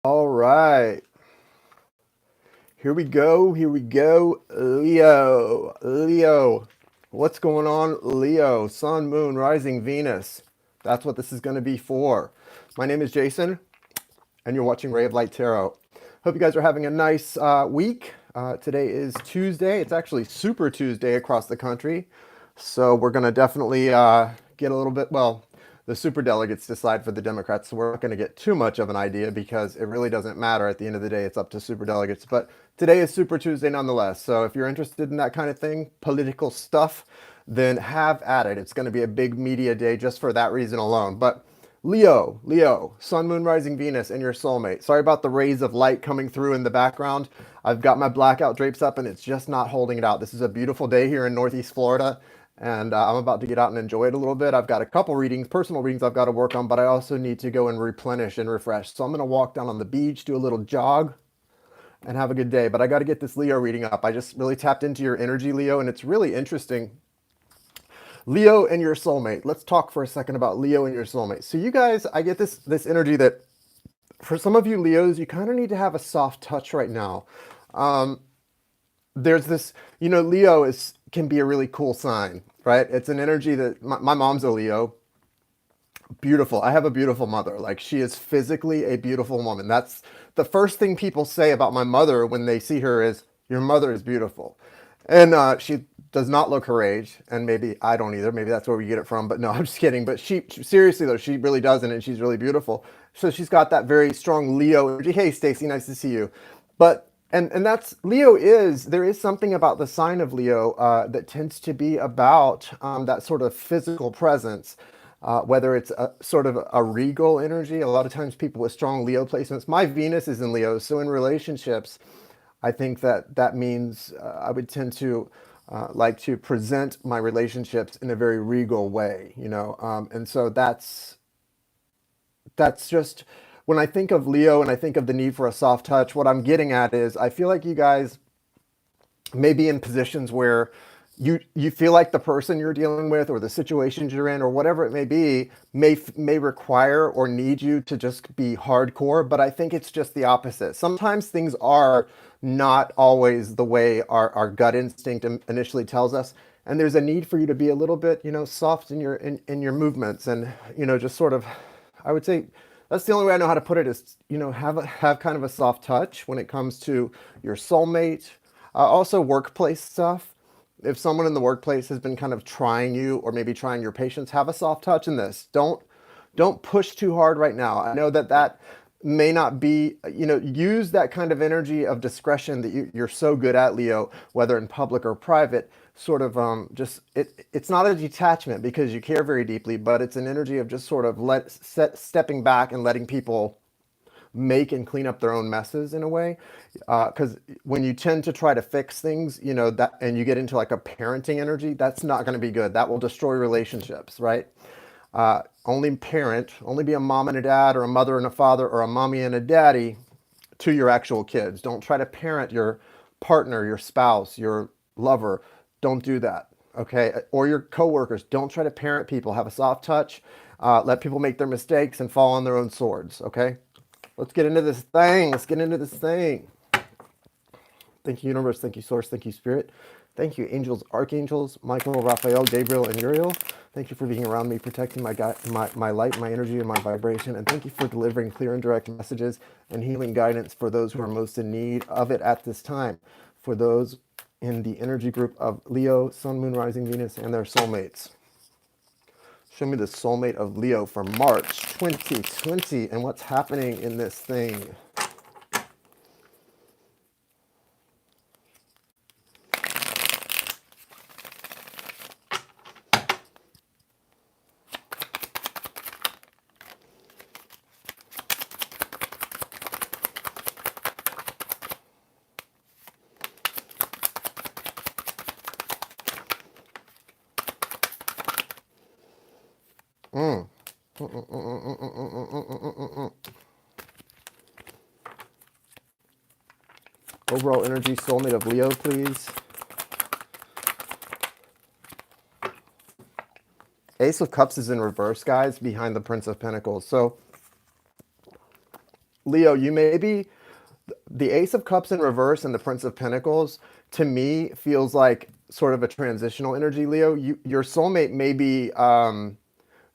All right. Here we go. Here we go. Leo. Leo. What's going on, Leo? Sun, Moon, Rising, Venus. That's what this is going to be for. My name is Jason, and you're watching Ray of Light Tarot. Hope you guys are having a nice week. Today is Tuesday. It's actually Super Tuesday across the country. So we're going to definitely get a little bit, well, the super delegates decide for the Democrats, so we're not going to get too much of an idea because it really doesn't matter. At the end of the day, it's up to super delegates. But today is Super Tuesday nonetheless. So if you're interested in that kind of thing, political stuff, then have at it. It's going to be a big media day just for that reason alone. But Leo, Sun, Moon, Rising, Venus, and your soulmate. Sorry about the rays of light coming through in the background. I've got my blackout drapes up and it's just not holding it out. This is a beautiful day here in Northeast Florida, and I'm about to get out and enjoy it a little bit. I've got a couple readings, personal readings I've got to work on, but I also need to go and replenish and refresh. So I'm going to walk down on the beach, do a little jog, and have a good day. But I got to get this Leo reading up. I just really tapped into your energy, Leo, and it's really interesting. Leo and your soulmate. Let's talk for a second about Leo and your soulmate. So you guys, I get this energy that for some of you Leos, you kind of need to have a soft touch right now. There's this, Leo can be a really cool sign, right? It's an energy that my mom's a Leo. Beautiful. I have a beautiful mother. Like, she is physically a beautiful woman. That's the first thing people say about my mother when they see her is, your mother is beautiful. And she does not look her age, and maybe I don't either. Maybe that's where we get it from. But no, I'm just kidding. But she seriously though, she really doesn't, and she's really beautiful. So she's got that very strong Leo energy. Hey, Stacy, nice to see you. But and that's Leo is there is something about the sign of Leo that tends to be about that sort of physical presence. Whether it's a sort of a regal energy, a lot of times people with strong Leo placements. My Venus is in Leo, so in relationships, I think that means I would tend to like to present my relationships in a very regal way, and so that's just when I think of Leo and I think of the need for a soft touch. What I'm getting at is I feel like you guys may be in positions where you feel like the person you're dealing with or the situations you're in or whatever it may be may require or need you to just be hardcore, but I think it's just the opposite. Sometimes things are not always the way our gut instinct initially tells us, and there's a need for you to be a little bit soft in your movements, and just sort of, I would say that's the only way I know how to put it is have kind of a soft touch when it comes to your soulmate. Also workplace stuff. If someone in the workplace has been kind of trying you or maybe trying your patience, have a soft touch in this. Don't push too hard right now. I know that may not be, use that kind of energy of discretion that you're so good at, Leo, whether in public or private, sort of it's not a detachment because you care very deeply, but it's an energy of just sort of stepping back and letting people make and clean up their own messes in a way, because when you tend to try to fix things, that, and you get into like a parenting energy, that's not going to be good. That will destroy relationships, right? Only be a mom and a dad, or a mother and a father, or a mommy and a daddy to your actual kids. Don't try to parent your partner, your spouse, your lover. Don't do that, okay? Or your coworkers. Don't try to parent people. Have a soft touch. Let people make their mistakes and fall on their own swords, okay? Let's get into this thing. Let's get into this thing. Thank you, universe. Thank you, source. Thank you, spirit. Thank you, angels, archangels, Michael, Raphael, Gabriel, and Uriel. Thank you for being around me, protecting my light, my energy, and my vibration. And thank you for delivering clear and direct messages and healing guidance for those who are most in need of it at this time. For those in the energy group of Leo, Sun, Moon, Rising, Venus, and their soulmates. Show me the soulmate of Leo for March 2020 and what's happening in this thing. Overall energy, soulmate of Leo, please. Ace of Cups is in reverse, guys, behind the Prince of Pentacles. So Leo, you may be the Ace of Cups in reverse and the Prince of Pentacles, to me, feels like sort of a transitional energy, Leo. Your soulmate may be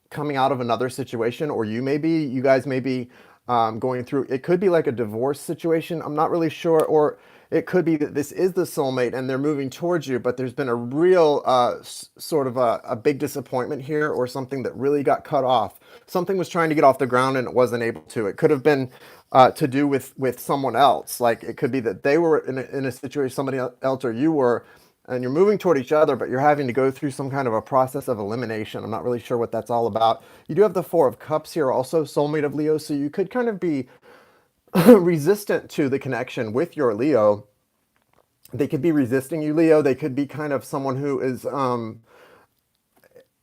coming out of another situation, or you guys may be going through, it could be like a divorce situation. I'm not really sure. Or it could be that this is the soulmate and they're moving towards you, but there's been a real sort of a big disappointment here, or something that really got cut off. Something was trying to get off the ground and it wasn't able to. It could have been to do with someone else. Like it could be that they were in a situation, somebody else or you were, and you're moving toward each other, but you're having to go through some kind of a process of elimination. I'm not really sure what that's all about. You do have the Four of Cups here, also soulmate of Leo, so you could kind of be resistant to the connection with your Leo. They could be resisting you, Leo. They could be kind of someone who is,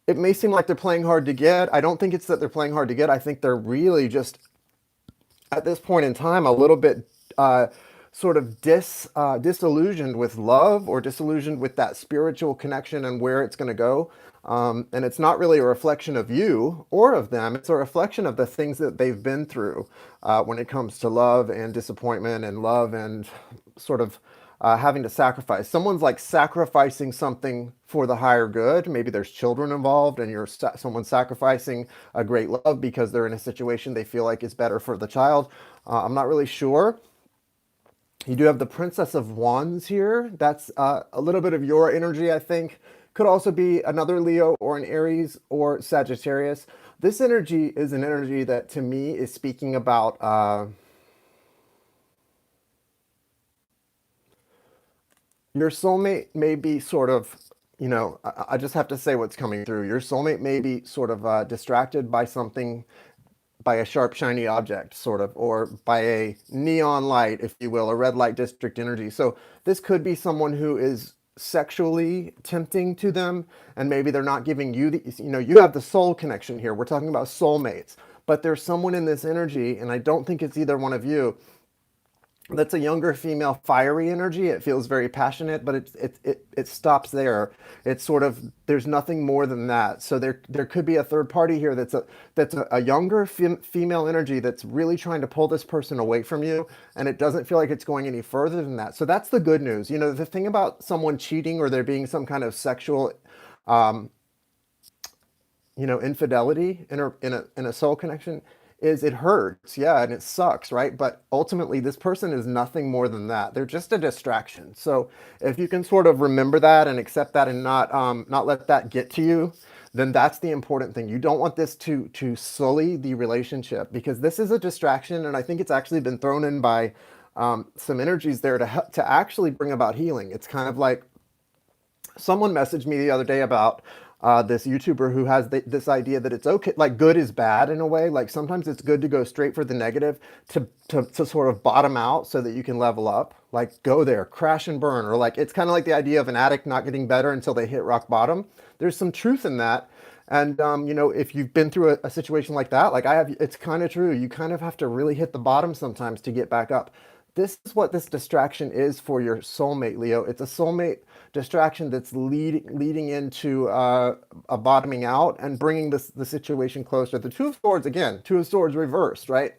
it may seem like they're playing hard to get. I don't think it's that they're playing hard to get. I think they're really just, at this point in time, a little bit sort of disillusioned with love, or disillusioned with that spiritual connection and where it's going to go. And it's not really a reflection of you or of them. It's a reflection of the things that they've been through when it comes to love and disappointment, and love and sort of having to sacrifice. Someone's like sacrificing something for the higher good. Maybe there's children involved, and someone's sacrificing a great love because they're in a situation they feel like is better for the child. I'm not really sure. You do have the Princess of Wands here. That's a little bit of your energy, I think. Could also be another Leo or an Aries or Sagittarius. This energy is an energy that to me is speaking about your soulmate may be sort of, I just have to say what's coming through. Your soulmate may be sort of distracted by something, by a sharp, shiny object, sort of, or by a neon light, if you will, a red light district energy. So this could be someone who is sexually tempting to them, and maybe they're not giving you you have the soul connection here. We're talking about soulmates, but there's someone in this energy, and I don't think it's either one of you, that's a younger female fiery energy. It feels very passionate, but it stops there. It's sort of, there's nothing more than that. So there could be a third party here that's a younger female energy that's really trying to pull this person away from you, and it doesn't feel like it's going any further than that. So that's the good news. The thing about someone cheating, or there being some kind of sexual infidelity in a soul connection, is it hurts, yeah, and it sucks, right? But ultimately, this person is nothing more than that. They're just a distraction. So if you can sort of remember that and accept that, and not let that get to you, then that's the important thing. You don't want this to sully the relationship, because this is a distraction, and I think it's actually been thrown in by some energies there to actually bring about healing. It's kind of like, someone messaged me the other day about this YouTuber who has this idea that it's okay, like good is bad in a way. Like sometimes it's good to go straight for the negative to sort of bottom out so that you can level up. Like go there, crash and burn, or like it's kind of like the idea of an addict not getting better until they hit rock bottom. There's some truth in that. And if you've been through a situation like that, like I have, it's kind of true. You kind of have to really hit the bottom sometimes to get back up. This is what this distraction is for your soulmate, Leo. It's a soulmate distraction that's leading into a bottoming out and bringing the situation closer. The Two of Swords, again, Two of Swords reversed, right?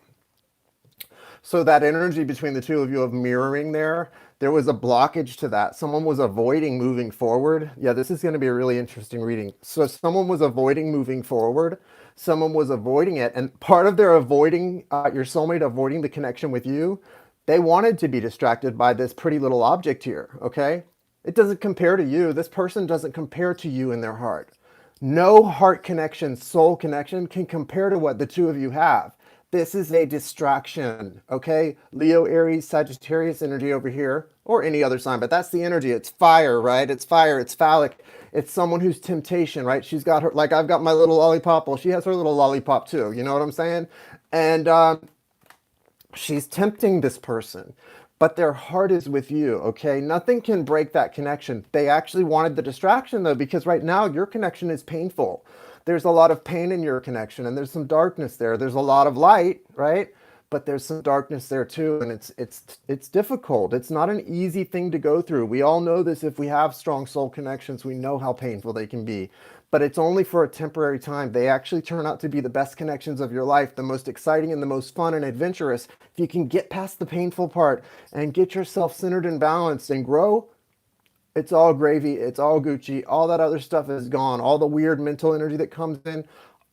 So that energy between the two of you of mirroring there was a blockage to that. Someone was avoiding moving forward. Yeah, this is going to be a really interesting reading. So someone was avoiding moving forward. Someone was avoiding it. And part of their avoiding, your soulmate avoiding the connection with you, they wanted to be distracted by this pretty little object here, okay? It doesn't compare to you. This person doesn't compare to you in their heart. No heart connection, soul connection can compare to what the two of you have. This is a distraction, okay? Leo, Aries, Sagittarius energy over here, or any other sign, but that's the energy. It's fire, right? It's fire, it's phallic. It's someone who's temptation, right? She's got her, like I've got my little lollipop. Well, she has her little lollipop too. You know what I'm saying? And she's tempting this person, but their heart is with you, okay? Nothing can break that connection. They actually wanted the distraction though, because right now your connection is painful. There's a lot of pain in your connection, and there's some darkness there. There's a lot of light, right? But there's some darkness there too, and it's difficult. It's not an easy thing to go through. We all know this. If we have strong soul connections, we know how painful they can be. but it's only for a temporary time. They actually turn out to be the best connections of your life, the most exciting and the most fun and adventurous. If you can get past the painful part and get yourself centered and balanced and grow, it's all gravy, it's all Gucci, all that other stuff is gone, all the weird mental energy that comes in,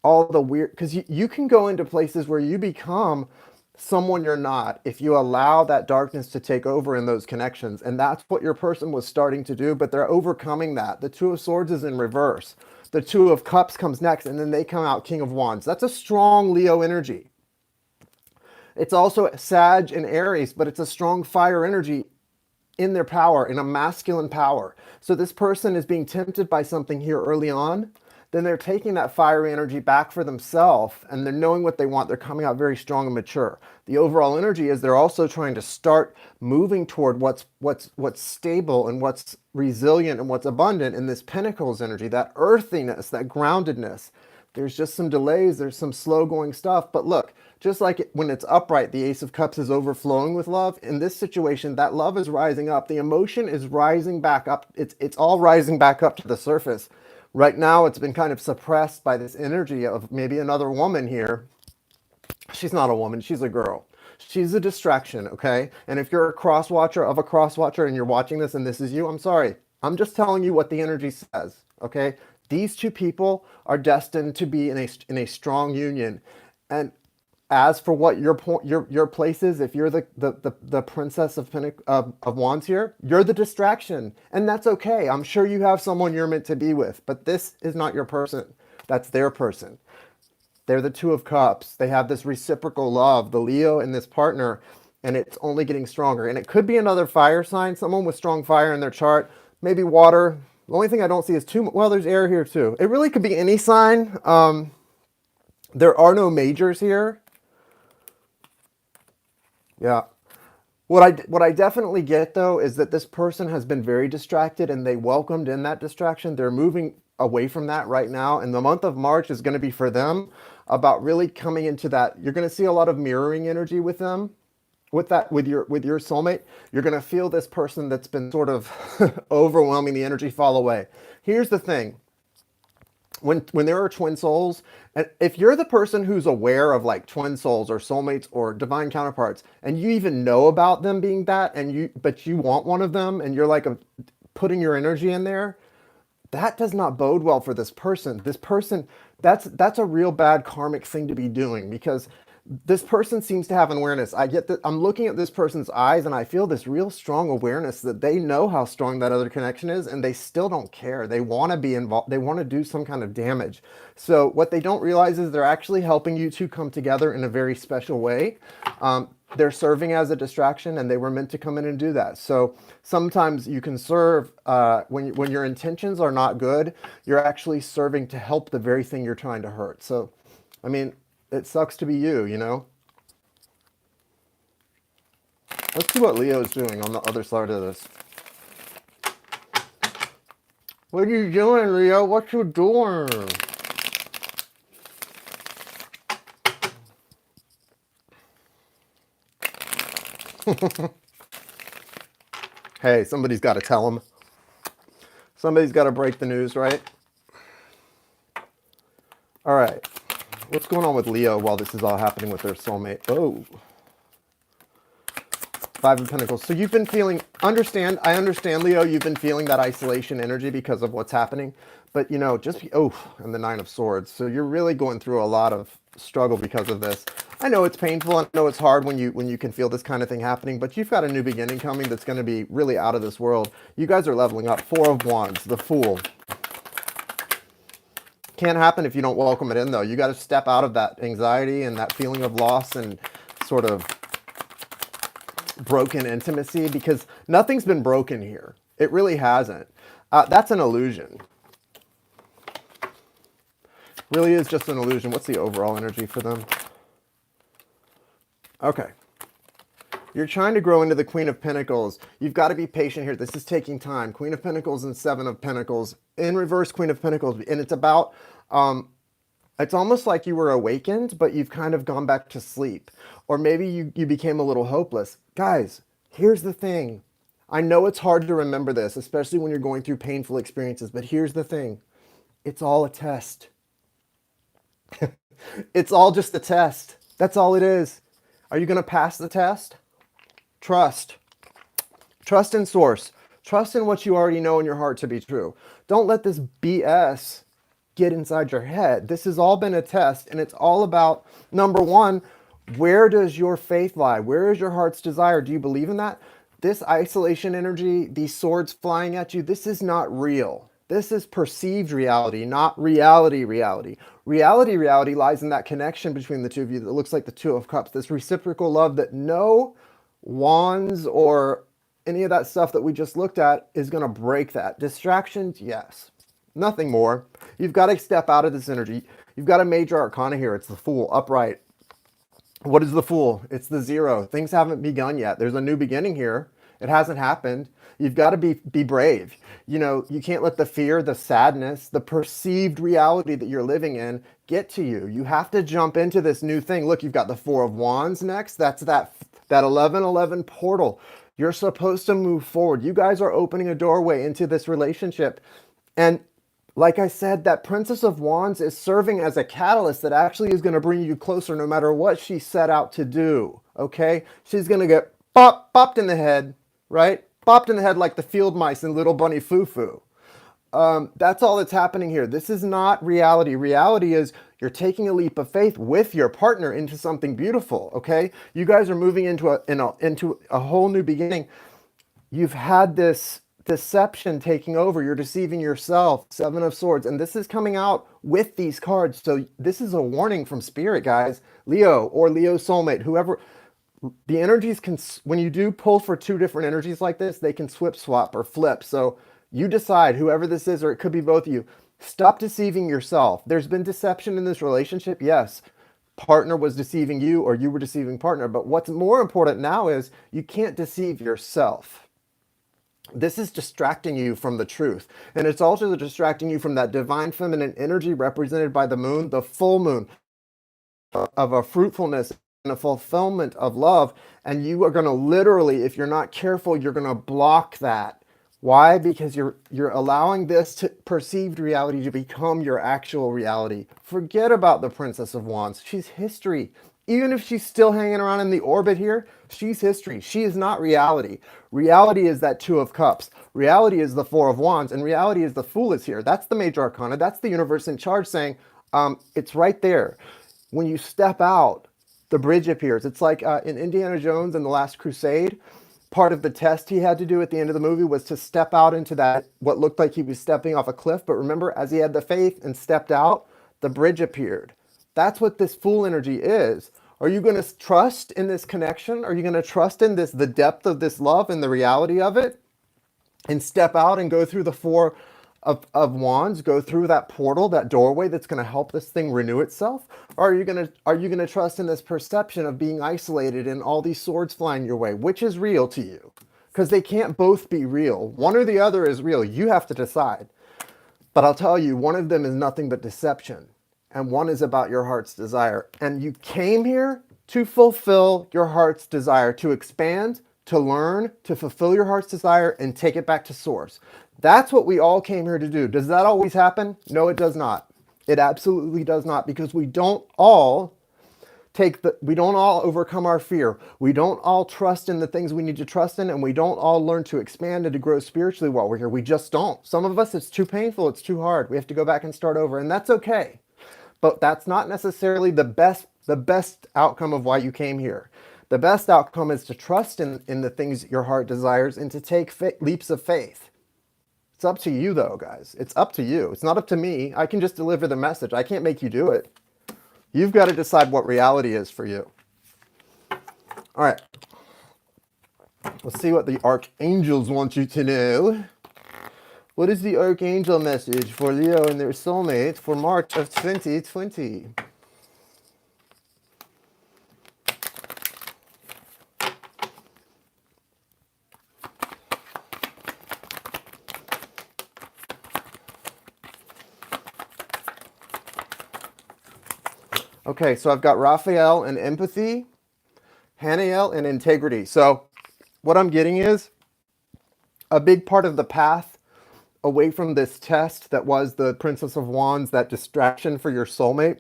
all the weird, because you can go into places where you become someone you're not if you allow that darkness to take over in those connections. And that's what your person was starting to do, but they're overcoming that. The Two of Swords is in reverse. The Two of Cups comes next, and then they come out King of Wands. That's a strong Leo energy. It's also Sag and Aries, but it's a strong fire energy in their power, in a masculine power. So this person is being tempted by something here early on, then they're taking that fiery energy back for themselves, and they're knowing what they want. They're coming out very strong and mature. The overall energy is they're also trying to start moving toward what's stable and what's resilient and what's abundant in this Pentacles energy, that earthiness, that groundedness. There's just some delays, there's some slow going stuff, but look, just like when it's upright, the Ace of Cups is overflowing with love. In this situation, that love is rising up. The emotion is rising back up. It's all rising back up to the surface. Right now, it's been kind of suppressed by this energy of maybe another woman here. She's not a woman, she's a girl. She's a distraction, okay? And if you're a cross-watcher of a cross-watcher and you're watching this and this is you, I'm sorry. I'm just telling you what the energy says, okay? These two people are destined to be in a strong union. And as for what your place is, if you're the princess of wands here, you're the distraction, and that's okay. I'm sure you have someone you're meant to be with, but this is not your person. That's their person. They're the Two of Cups. They have this reciprocal love, the Leo and this partner, and it's only getting stronger. And it could be another fire sign, someone with strong fire in their chart, maybe water. The only thing I don't see is well, there's air here too. It really could be any sign. There are no majors here. Yeah. What I definitely get though is that this person has been very distracted and they welcomed in that distraction. They're moving away from that right now. And the month of March is going to be for them about really coming into that. You're going to see a lot of mirroring energy with them. With your soulmate, you're going to feel this person that's been sort of overwhelming the energy fall away. Here's the thing. When there are twin souls, and if you're the person who's aware of like twin souls or soulmates or divine counterparts, and you even know about them being that, but you want one of them, and you're like putting your energy in there, that does not bode well for this person. This person, that's a real bad karmic thing to be doing, because this person seems to have an awareness. I get that. I'm looking at this person's eyes and I feel this real strong awareness that they know how strong that other connection is, and they still don't care. They want to be involved. They want to do some kind of damage. So what they don't realize is they're actually helping you two come together in a very special way. They're serving as a distraction, and they were meant to come in and do that. So sometimes you can serve when your intentions are not good. You're actually serving to help the very thing you're trying to hurt. So, I mean, it sucks to be you, you know? Let's see what Leo's doing on the other side of this. What are you doing, Leo? What you doing? Hey, somebody's got to tell him. Somebody's got to break the news, right? All right. What's going on with Leo while this is all happening with their soulmate? Oh. Five of Pentacles. So you've been feeling, I understand, Leo, you've been feeling that isolation energy because of what's happening. But, you know, and the Nine of Swords. So you're really going through a lot of struggle because of this. I know it's painful. I know it's hard when you can feel this kind of thing happening. But you've got a new beginning coming that's going to be really out of this world. You guys are leveling up. Four of Wands, the Fool. Can't happen if you don't welcome it in, though. You got to step out of that anxiety and that feeling of loss and sort of broken intimacy, because nothing's been broken here. It really hasn't. That's an illusion. Really is just an illusion. What's the overall energy for them? Okay. You're trying to grow into the Queen of Pentacles. You've got to be patient here. This is taking time. Queen of Pentacles and Seven of Pentacles. In reverse, Queen of Pentacles. And it's about, it's almost like you were awakened, but you've kind of gone back to sleep. Or maybe you became a little hopeless. Guys, here's the thing. I know it's hard to remember this, especially when you're going through painful experiences, but here's the thing. It's all a test. It's all just a test. That's all it is. Are you going to pass the test? Trust. Trust in source. Trust in what you already know in your heart to be true. Don't let this BS get inside your head. This has all been a test, and it's all about, number one, where does your faith lie? Where is your heart's desire? Do you believe in that? This isolation energy, these swords flying at you, this is not real. This is perceived reality, not reality reality. Reality lies in that connection between the two of you that looks like the Two of Cups, this reciprocal love that no wands or any of that stuff that we just looked at is going to break that. Distractions, yes. Nothing more. You've got to step out of this energy. You've got a major arcana here. It's the Fool, upright. What is the Fool? It's the Zero. Things haven't begun yet. There's a new beginning here. It hasn't happened. You've got to be brave. You know, you can't let the fear, the sadness, the perceived reality that you're living in get to you. You have to jump into this new thing. Look, you've got the Four of Wands next. That's that 1111 portal. You're supposed to move forward. You guys are opening a doorway into this relationship. And like I said, that Princess of Wands is serving as a catalyst that actually is going to bring you closer no matter what she set out to do, okay? She's going to get bopped in the head, right? Bopped in the head like the field mice in Little Bunny Foo-Foo. That's all that's happening here. This is not reality. Reality is you're taking a leap of faith with your partner into something beautiful, okay? You guys are moving into a whole new beginning. You've had this deception taking over. You're deceiving yourself. Seven of Swords. And this is coming out with these cards. So this is a warning from Spirit, guys. Leo or Leo soulmate, whoever. The energies can, when you do pull for two different energies like this, they can swap or flip. So you decide, whoever this is, or it could be both of you. Stop deceiving yourself. There's been deception in this relationship. Yes. Partner was deceiving you or you were deceiving partner. But what's more important now is you can't deceive yourself. This is distracting you from the truth. And it's also distracting you from that divine feminine energy represented by the moon, the full moon, of a fruitfulness and a fulfillment of love. And you are going to literally, if you're not careful, you're going to block that. Why? Because you're allowing this perceived reality to become your actual reality. Forget about the Princess of Wands. She's history. Even if she's still hanging around in the orbit here, she's history. She is not reality. Reality is that Two of Cups. Reality is the Four of Wands. And reality is the Fool is here. That's the major arcana. That's the universe in charge saying, it's right there. When you step out, the bridge appears. It's like in Indiana Jones and the Last Crusade. Part of the test he had to do at the end of the movie was to step out into that, what looked like he was stepping off a cliff. But remember, as he had the faith and stepped out, the bridge appeared. That's what this Fool energy is. Are you going to trust in this connection? Are you going to trust in this, the depth of this love and the reality of it? And step out and go through the Four of Wands, go through that portal, that doorway that's going to help this thing renew itself? Or are you going to trust in this perception of being isolated and all these swords flying your way? Which is real to you? Because they can't both be real. One or the other is real. You have to decide. But I'll tell you, one of them is nothing but deception. And one is about your heart's desire. And you came here to fulfill your heart's desire, to expand, to learn, to fulfill your heart's desire, and take it back to source. That's what we all came here to do. Does that always happen? No, it does not. It absolutely does not, because we don't all overcome our fear. We don't all trust in the things we need to trust in, and we don't all learn to expand and to grow spiritually while we're here. We just don't. Some of us, it's too painful. It's too hard. We have to go back and start over, and that's okay. But that's not necessarily the best outcome of why you came here. The best outcome is to trust in the things your heart desires and to take leaps of faith. It's up to you though, guys. It's up to you. It's not up to me. I can just deliver the message. I can't make you do it. You've got to decide what reality is for you. All right. Let's see what the archangels want you to know. What is the archangel message for Leo and their soulmate for March of 2020? Okay, so I've got Raphael and empathy, Haniel and integrity. So what I'm getting is a big part of the path away from this test that was the Princess of Wands, that distraction for your soulmate,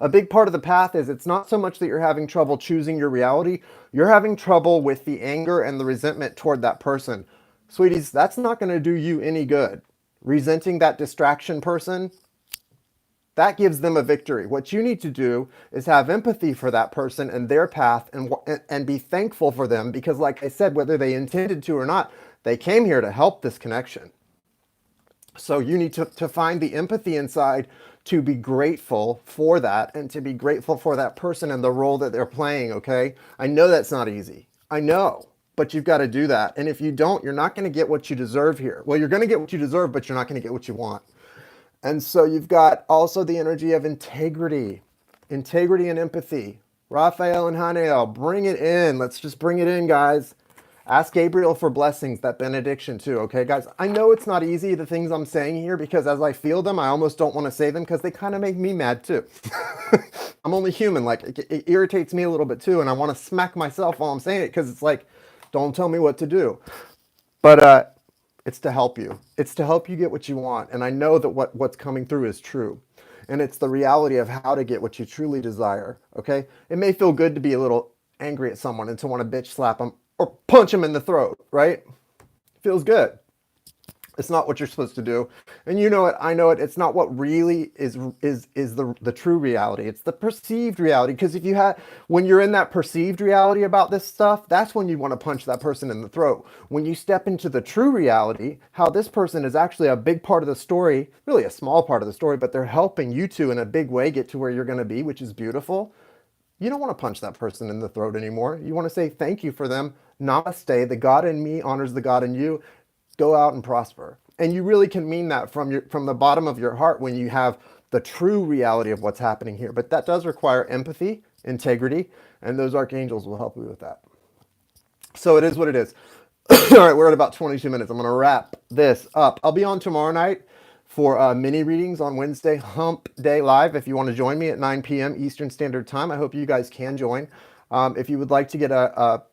a big part of the path is it's not so much that you're having trouble choosing your reality, you're having trouble with the anger and the resentment toward that person. Sweeties, that's not going to do you any good. Resenting that distraction person, that gives them a victory. What you need to do is have empathy for that person and their path, and be thankful for them, because like I said, whether they intended to or not, they came here to help this connection. So you need to find the empathy inside to be grateful for that, and to be grateful for that person and the role that they're playing, okay? I know that's not easy. I know, but you've got to do that. And if you don't, you're not going to get what you deserve here. Well, you're going to get what you deserve, but you're not going to get what you want. And so you've got also the energy of integrity and empathy. Raphael and Haniel, bring it in. Let's just bring it in, guys. Ask Gabriel for blessings, that benediction too, okay, guys? I know it's not easy, the things I'm saying here, because as I feel them, I almost don't want to say them because they kind of make me mad too. I'm only human. Like, it irritates me a little bit too, and I want to smack myself while I'm saying it, because it's like, don't tell me what to do. But it's to help you. It's to help you get what you want. And I know that what's coming through is true. And it's the reality of how to get what you truly desire, okay? It may feel good to be a little angry at someone and to want to bitch slap them or punch them in the throat, right? Feels good. It's not what you're supposed to do. And you know it, I know it. It's not what really is the true reality. It's the perceived reality. Because when you're in that perceived reality about this stuff, that's when you want to punch that person in the throat. When you step into the true reality, how this person is actually a big part of the story, really a small part of the story, but they're helping you two in a big way get to where you're going to be, which is beautiful. You don't want to punch that person in the throat anymore. You want to say thank you for them. Namaste. The God in me honors the God in you. Go out and prosper. And you really can mean that from the bottom of your heart when you have the true reality of what's happening here. But that does require empathy, integrity, and those archangels will help you with that. So it is what it is. All right, we're at about 22 minutes. I'm going to wrap this up. I'll be on tomorrow night for mini readings on Wednesday, Hump Day Live. If you want to join me at 9 p.m. Eastern Standard Time, I hope you guys can join. If you would like to get a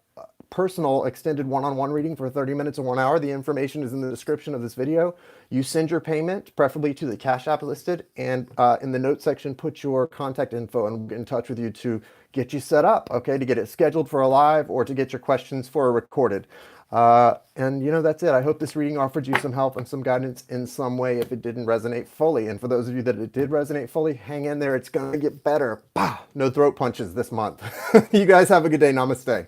personal extended one-on-one reading for 30 minutes or 1 hour, the information is in the description of this video. You send your payment, preferably to the Cash App listed, and in the notes section, put your contact info, and we'll get in touch with you to get you set up, okay, to get it scheduled for a live or to get your questions for a recorded. And that's it. I hope this reading offered you some help and some guidance in some way if it didn't resonate fully. And for those of you that it did resonate fully, hang in there. It's going to get better. Bah! No throat punches this month. You guys have a good day. Namaste.